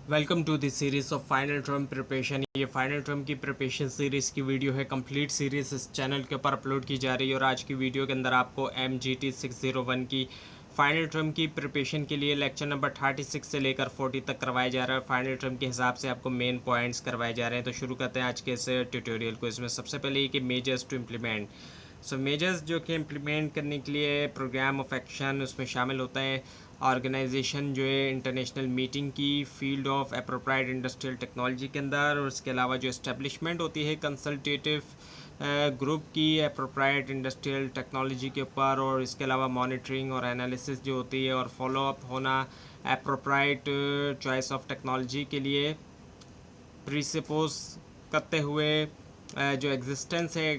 Welcome to this series of final term preparation. ये final term की preparation series की video है। Complete series इस चैनल के ऊपर अपलोड की जा रही है और आज की वीडियो के अंदर आपको MGT 601 की फाइनल टर्म की प्रिपरेशन के लिए लेक्चर नंबर 36 से लेकर 40 तक करवाया जा रहा है। फाइनल टर्म के हिसाब से आपको मेन पॉइंट्स करवाए जा रहे हैं। तो शुरू करते हैं आज के इस ट्यूटोरियल को। इसमें सबसे पहले ये कि मेजर्स टू इम्प्लीमेंट। मेजर्स जो कि इम्प्लीमेंट करने के लिए प्रोग्राम ऑफ एक्शन उसमें शामिल होता है। ऑर्गेनाइजेशन जो है इंटरनेशनल मीटिंग की फील्ड ऑफ अप्रोप्राइड इंडस्ट्रियल टेक्नोलॉजी के अंदर, और उसके अलावा जो इस्टेब्लिशमेंट होती है कंसल्टेटिव ग्रुप की अप्रोप्राइड इंडस्ट्रियल टेक्नोलॉजी के ऊपर, और इसके अलावा मॉनिटरिंग और एनालिसिस जो होती है और फॉलो अप होना अप्रोप्राइड चॉइस ऑफ टेक्नोलॉजी के लिए प्रीसपोज करते हुए जो एग्जिस्टेंस है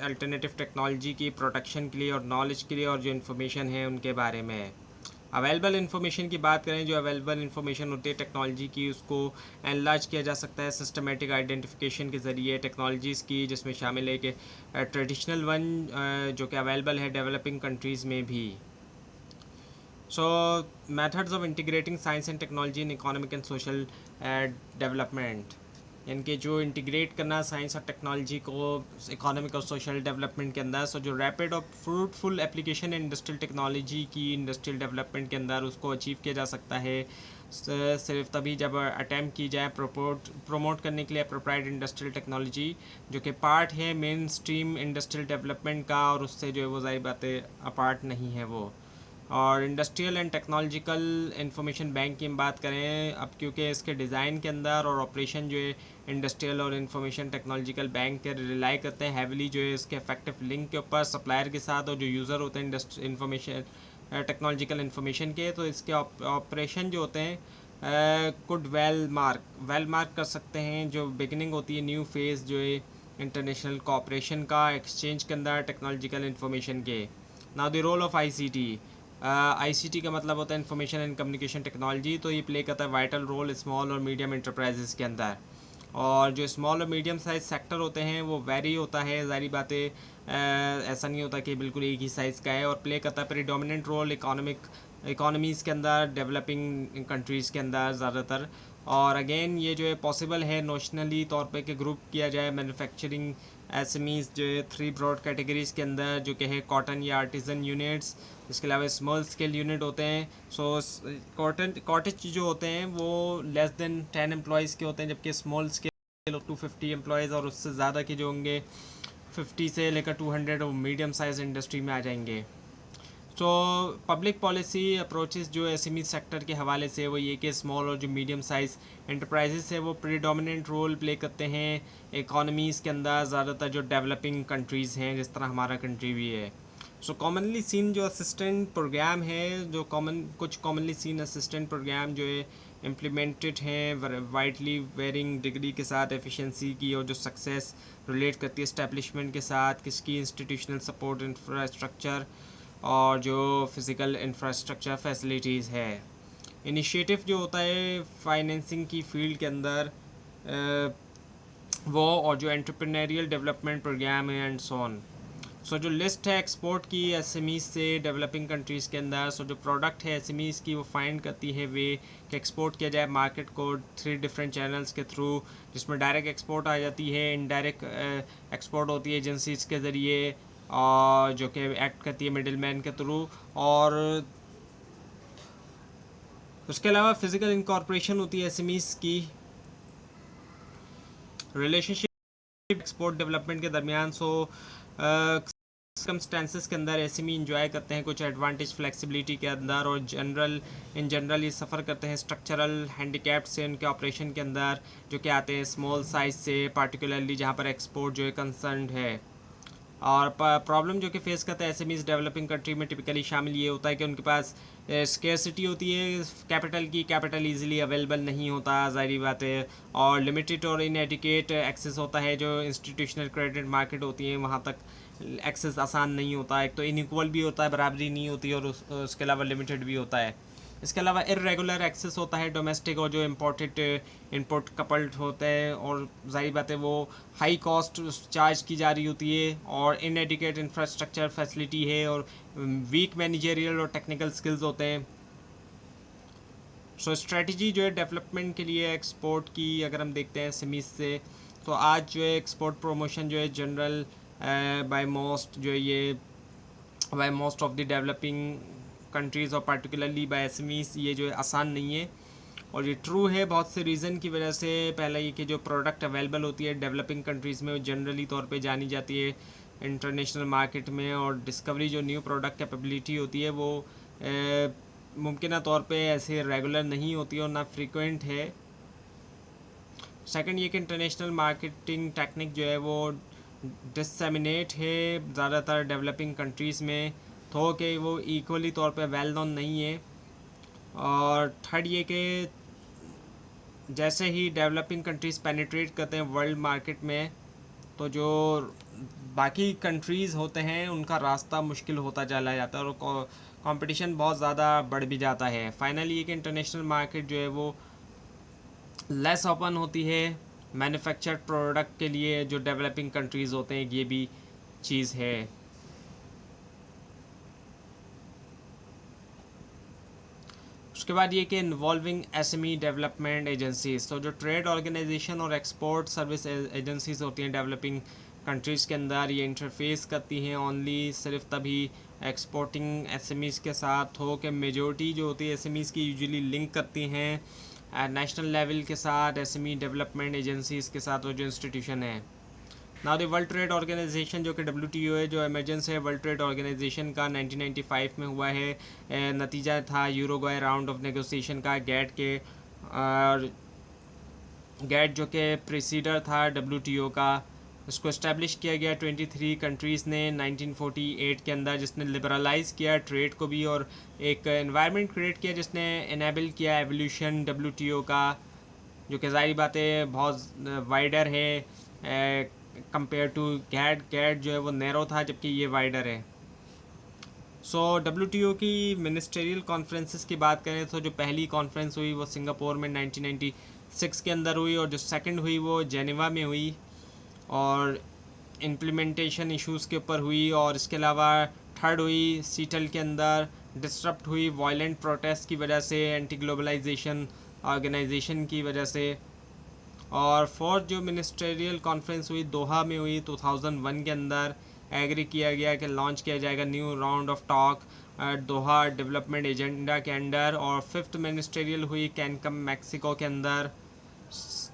अल्टरनेटिव टेक्नोलॉजी की प्रोटेक्शन के लिए और नॉलेज के लिए, और जो इन्फॉर्मेशन है उनके बारे में है। अवेलेबल इन्फॉर्मेशन की बात करें, जो अवेलेबल इन्फॉर्मेशन होती है टेक्नोलॉजी की, उसको एनालाइज किया जा सकता है सिस्टमेटिक आइडेंटिफिकेशन के ज़रिए टेक्नोलॉजीज़ की, जिसमें शामिल है कि ट्रेडिशनल वन जो कि अवेलेबल है डेवलपिंग कंट्रीज़ में भी। Methods of integrating science and technology in economic and social development, यानी कि जो इंटीग्रेट करना साइंस और टेक्नोलॉजी को इकोनॉमिक और सोशल डेवलपमेंट के अंदर। जो रैपिड और फ्रूटफुल एप्लीकेशन इंडस्ट्रियल टेक्नोलॉजी की इंडस्ट्रियल डेवलपमेंट के अंदर उसको अचीव किया जा सकता है सिर्फ तभी जब अटैम्प्ट की जाए प्रमोट करने के लिए अप्रोप्राइड इंडस्ट्रियल टेक्नोलॉजी, जो कि पार्ट है मेन स्ट्रीम इंडस्ट्रियल डेवलपमेंट का, और उससे जो है वो सारी बातें अपार्ट नहीं है वो। और industrial and technological information bank की हम बात करें अब, क्योंकि इसके डिज़ाइन के अंदर और ऑपरेशन जो है इंडस्ट्रियल और इंफॉर्मेशन टेक्नोलॉजिकल बैंक के रिलाई करते हैं हैविली जो है इसके इफेक्टिव लिंक के ऊपर सप्लायर के साथ, और जो यूज़र होते हैं इंफॉर्मेशन टेक्नोलॉजिकल इंफॉर्मेशन के, तो इसके ऑपरेशन जो होते हैं कुड वेल मार्क कर सकते हैं। जो बिगिनिंग होती है न्यू फेज़ जो है इंटरनेशनल कोऑपरेशन का एक्सचेंज के अंदर टेक्नोलॉजिकल इंफॉर्मेशन के। Now the role of ICT। ICT का मतलब होता है इंफॉर्मेशन एंड कम्युनिकेशन टेक्नोलॉजी। तो ये प्ले करता है वाइटल रोल स्मॉल और मीडियम इंटरप्राइजेस के अंदर। और जो स्मॉल और मीडियम साइज सेक्टर होते हैं वो वेरी होता है, सारी बातें ऐसा नहीं होता कि बिल्कुल एक ही साइज़ का है। और प्ले करता है प्रीडोमिनेंट रोल इकोनॉमीज़ के अंदर, डेवलपिंग कंट्रीज़ के अंदर ज़्यादातर। और अगेन ये जो है पॉसिबल है नोशनली तौर पे कि ग्रुप किया जाए मैन्युफैक्चरिंग SMEs जो है 3 ब्रॉड कैटेगरीज़ के अंदर, जो कि है कॉटन या आर्टिजन यूनिट्स। इसके अलावा स्मॉल स्केल यूनिट होते हैं। कॉटेज जो होते हैं वो लेस देन 10 एम्प्लॉयज़ के होते हैं, जबकि स्मॉल स्केल 250 एम्प्लॉयज़ और उससे ज़्यादा के जो होंगे 50 से लेकर 200 मीडियम साइज इंडस्ट्री में आ जाएंगे। पब्लिक पॉलिसी अप्रोचेस जो SME सेक्टर के हवाले से वो ये कि स्मॉल और जो मीडियम साइज़ इंटरप्राइजेस है वो प्रीडोमिनेंट रोल प्ले करते हैं इकोनॉमीज़ के अंदर, ज़्यादातर जो डेवलपिंग कंट्रीज़ हैं जिस तरह हमारा कंट्री भी है। कॉमनली सीन जो असिस्टेंट प्रोग्राम है, जो कुछ कॉमनली सीन असिस्टेंट प्रोग्राम जो है इम्प्लीमेंटेड हैं वाइडली वेरिंग डिग्री के साथ एफिशिएंसी की, और जो सक्सेस रिलेट करती है इस्टेब्लिशमेंट के साथ किसकी इंस्टीट्यूशनल सपोर्ट इंफ्रास्ट्रक्चर और जो फिज़िकल इंफ्रास्ट्रक्चर फैसिलिटीज़ है। इनिशिएटिव जो होता है फाइनेंसिंग की फील्ड के अंदर वो, और जो एंटरप्रेन्योरियल डेवलपमेंट प्रोग्राम है एंड सो ऑन। जो लिस्ट है एक्सपोर्ट की SMEs से डेवलपिंग कंट्रीज़ के अंदर, जो प्रोडक्ट है SMEs की वो फाइंड करती है वे कि एक्सपोर्ट किया जाए मार्केट को 3 डिफरेंट चैनल्स के थ्रू, जिसमें डायरेक्ट एक्सपोर्ट आ जाती है, इनडायरेक्ट एक्सपोर्ट होती है एजेंसीज़ के ज़रिए, और जो कि एक्ट करती है मिडिल मैन के थ्रू। और उसके अलावा फ़िज़िकल इनकॉर्पोरेशन होती है SMEs की रिलेशनशिप एक्सपोर्ट डेवलपमेंट के दरमियान। सर्कमस्टेंसेस के अंदर SME इंजॉय करते हैं कुछ एडवांटेज फ्लेक्सिबिलिटी के अंदर, और इन जनरल ये सफ़र करते हैं स्ट्रक्चरल हैंडीकैप से उनके ऑपरेशन के अंदर, जो कि आते हैं स्मॉल साइज़ से, पार्टिकुलरली जहाँ पर एक्सपोर्ट जो है कंसर्न है। और प्रॉब्लम जो कि फेस करता है SMEs डेवलपिंग कंट्री में टिपिकली शामिल ये होता है कि उनके पास स्केर्सिटी होती है कैपिटल इजीली अवेलेबल नहीं होता, ज़ाहिर बात है, और लिमिटेड और इनएडिकेट एक्सेस होता है। जो इंस्टीट्यूशनल क्रेडिट मार्केट होती है वहाँ तक एक्सेस आसान नहीं होता, एक तो इनइक्वल भी होता है, बराबरी नहीं होती, और उसके अलावा लिमिटेड भी होता है। इसके अलावा इरेगुलर एक्सेस होता है डोमेस्टिक और जो इम्पोर्टेड इनपुट कपल्ड होते हैं, और जाहिर बात है वो हाई कॉस्ट चार्ज की जा रही होती है, और इनएडिकेट इंफ्रास्ट्रक्चर फैसिलिटी है, और वीक मैनेजरियल और टेक्निकल स्किल्स होते हैं। सो स्ट्रेटजी जो है डेवलपमेंट के लिए एक्सपोर्ट की अगर हम देखते हैं एसएमई से, तो आज जो है एक्सपोर्ट प्रमोशन जो है जनरल बाय मोस्ट जो है ये by most of the developing countries और पार्टिकुलरली बाय एसएमईज ये जो है आसान नहीं है। और ये ट्रू है बहुत से रीज़न की वजह से। पहला ये कि जो प्रोडक्ट अवेलेबल होती है डेवलपिंग कंट्रीज़ में वो जनरली तौर पे जानी जाती है इंटरनेशनल मार्केट में, और डिस्कवरी जो न्यू प्रोडक्ट कैपेबिलिटी होती है वो मुमकिन तौर पे ऐसे रेगुलर नहीं होती और ना फ्रीक्वेंट है। सेकंड ये कि इंटरनेशनल मार्केटिंग टेक्निक जो है वो डिसमिनेट है ज़्यादातर डेवलपिंग कंट्रीज़ में, तो कि वो इक्वली तौर पे वेल नोन नहीं है। और थर्ड ये कि जैसे ही डेवलपिंग कंट्रीज़ पेनिट्रेट करते हैं वर्ल्ड मार्केट में, तो जो बाकी कंट्रीज़ होते हैं उनका रास्ता मुश्किल होता चला जाता है और कंपटीशन बहुत ज़्यादा बढ़ भी जाता है। फाइनली ये कि इंटरनेशनल मार्केट जो है वो लेस ओपन होती है मैन्युफैक्चर्ड प्रोडक्ट के लिए जो डेवलपिंग कंट्रीज़ होते हैं, ये भी चीज़ है। उसके बाद ये कि इन्वॉल्विंग एसएमई डेवलपमेंट एजेंसीज, तो जो ट्रेड ऑर्गेनाइजेशन और एक्सपोर्ट सर्विस एजेंसीज होती हैं डेवलपिंग कंट्रीज़ के अंदर, ये इंटरफेस करती हैं ओनली सिर्फ तभी एक्सपोर्टिंग एसएमईज़ के साथ हो कि मेजॉरिटी जो होती है एसएमईज़ की यूजुअली लिंक करती हैं नेशनल लेवल के साथ एसएमई डेवलपमेंट एजेंसीज़ के साथ, वो जो इंस्टीट्यूशन है। Now the world trade organization जो कि WTO है, जो एमरजेंस है वर्ल्ड ट्रेड ऑर्गेनाइजेशन का 1995 में हुआ है। नतीजा था यूरोग्वे राउंड ऑफ नेगोशिएशन का गैट के, और गैट जो कि प्रेसिडर था WTO का, इसको इस्टेब्लिश किया गया 23 कंट्रीज़ ने 1948 के अंदर, जिसने लिबरलाइज़ किया ट्रेड को भी और एक एनवायरनमेंट क्रिएट किया जिसने इनेबल किया एवोल्यूशन WTO का, जो कि ज़ाहिर बात है बहुत वाइडर है कंपेयर टू गैट। गैट जो है वो नैरो था जबकि ये वाइडर है। सो WTO की मिनिस्ट्रियल कॉन्फ्रेंसेस की बात करें तो जो पहली कॉन्फ्रेंस हुई वो सिंगापुर में 1996 के अंदर हुई, और जो सेकंड हुई वो जेनेवा में हुई और इम्प्लीमेंटेशन इश्यूज़ के ऊपर हुई। और इसके अलावा थर्ड हुई सीटल के अंदर, डिस्टर्ब हुई वायलेंट प्रोटेस्ट की वजह से, एंटी ग्लोबलाइजेशन ऑर्गेनाइजेशन की वजह से। और फोर्थ जो मिनिस्ट्रियल कॉन्फ्रेंस हुई दोहा में हुई 2001 के अंदर, एग्री किया गया कि लॉन्च किया जाएगा new round of talk Doha development agenda के अंडर। और फिफ्थ मिनिस्ट्रियल हुई कैनकम मैक्सिको के अंदर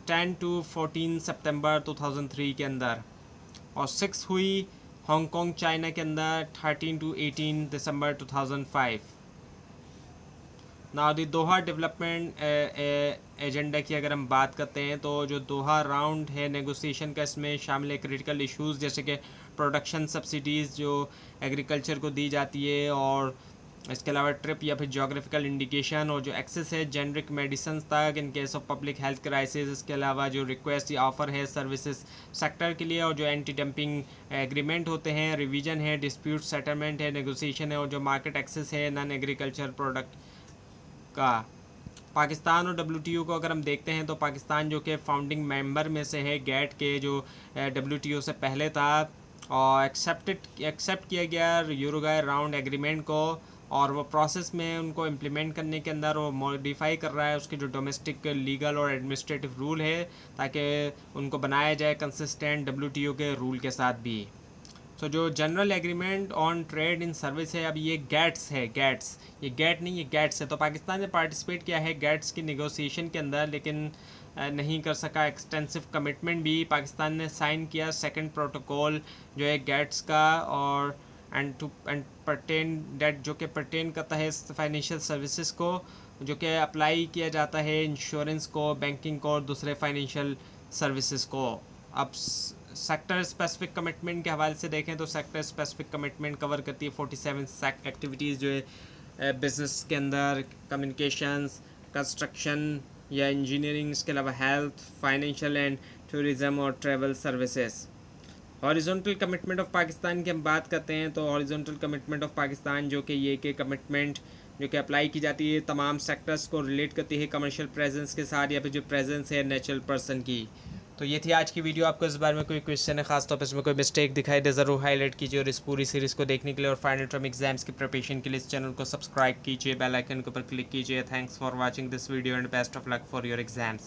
10 to 14 सितंबर 2003 के अंदर। और सिक्स हुई हांगकांग चाइना के अंदर 13 to 18 December 2005। Now the Doha development agenda की अगर हम बात करते हैं तो जो दोहा राउंड है नेगोशिएशन का, इसमें शामिल है क्रिटिकल इश्यूज़ जैसे कि प्रोडक्शन सब्सिडीज़ जो एग्रीकल्चर को दी जाती है, और इसके अलावा ट्रिप या फिर जोग्राफिकल इंडिकेशन, और जो एक्सेस है जेनरिक मेडिसिन तक in case of public health crisis. इसके अलावा जो रिक्वेस्ट या ऑफ़र है सर्विसेज सेक्टर के लिए, और जो एंटी डंपिंग एग्रीमेंट होते हैं, रिवीजन है, डिस्प्यूट सेटलमेंट है, नेगोशिएशन है, और जो मार्केट एक्सेस है नॉन एग्रीकल्चर प्रोडक्ट का। पाकिस्तान और WTO को अगर हम देखते हैं तो पाकिस्तान जो कि फाउंडिंग मेंबर में से है गैट के, जो WTO से पहले था, और एक्सेप्ट किया गया यूरोग्वे राउंड एग्रीमेंट को, और वो प्रोसेस में उनको इम्प्लीमेंट करने के अंदर वो मॉडिफाई कर रहा है उसके जो डोमेस्टिक लीगल और एडमिनिस्ट्रेटिव रूल है, ताकि उनको बनाया जाए कंसिस्टेंट WTO के रूल के साथ भी। सो जो general agreement on trade in service है, अब ये गैट्स है, गैट्स, ये गैट नहीं, ये गैट्स है। तो पाकिस्तान ने पार्टिसिपेट किया है गैट्स की नेगोशिएशन के अंदर, लेकिन नहीं कर सका। एक्सटेंसिव कमिटमेंट भी पाकिस्तान ने साइन किया सेकंड प्रोटोकॉल जो है गैट्स का, और एंड परटेन डेट जो कि परटेन करता है फाइनेंशियल सर्विसेज को, जो कि अप्लाई किया जाता है इंश्योरेंस को, बैंकिंग को और दूसरे फाइनेंशियल सर्विसेज को। अब सेक्टर स्पेसिफिक कमिटमेंट के हवाले से देखें तो सेक्टर स्पेसिफिक कमिटमेंट कवर करती है 47 एक्टिविटीज़ जो है बिज़नेस के अंदर, कम्युनिकेशंस, कंस्ट्रक्शन या इंजीनियरिंग, इसके अलावा हेल्थ, फाइनेंशियल एंड टूरिज़म और travel services. Horizontal commitment of Pakistan की हम बात करते हैं तो हॉरिजॉन्टल कमिटमेंट ऑफ पाकिस्तान जो कि ये कि कमिटमेंट जो कि अप्लाई की जाती है तमाम सेक्टर्स को रिलेट करती है कमर्शियल प्रेजेंस के साथ, या फिर जो प्रेजेंस है नेचुरल पर्सन की। तो ये थी आज की वीडियो। आपको इस बारे में कोई क्वेश्चन है, खास तौर पर इसमें कोई मिस्टेक दिखाई दे, ज़रूर हाईलाइट कीजिए। और इस पूरी सीरीज़ को देखने के लिए और फाइनल टर्म एग्जाम्स की प्रिपरेशन के लिए इस चैनल को सब्सक्राइब कीजिए, बेल आइकन के ऊपर क्लिक कीजिए। Thanks for watching this video and best of luck for your exams.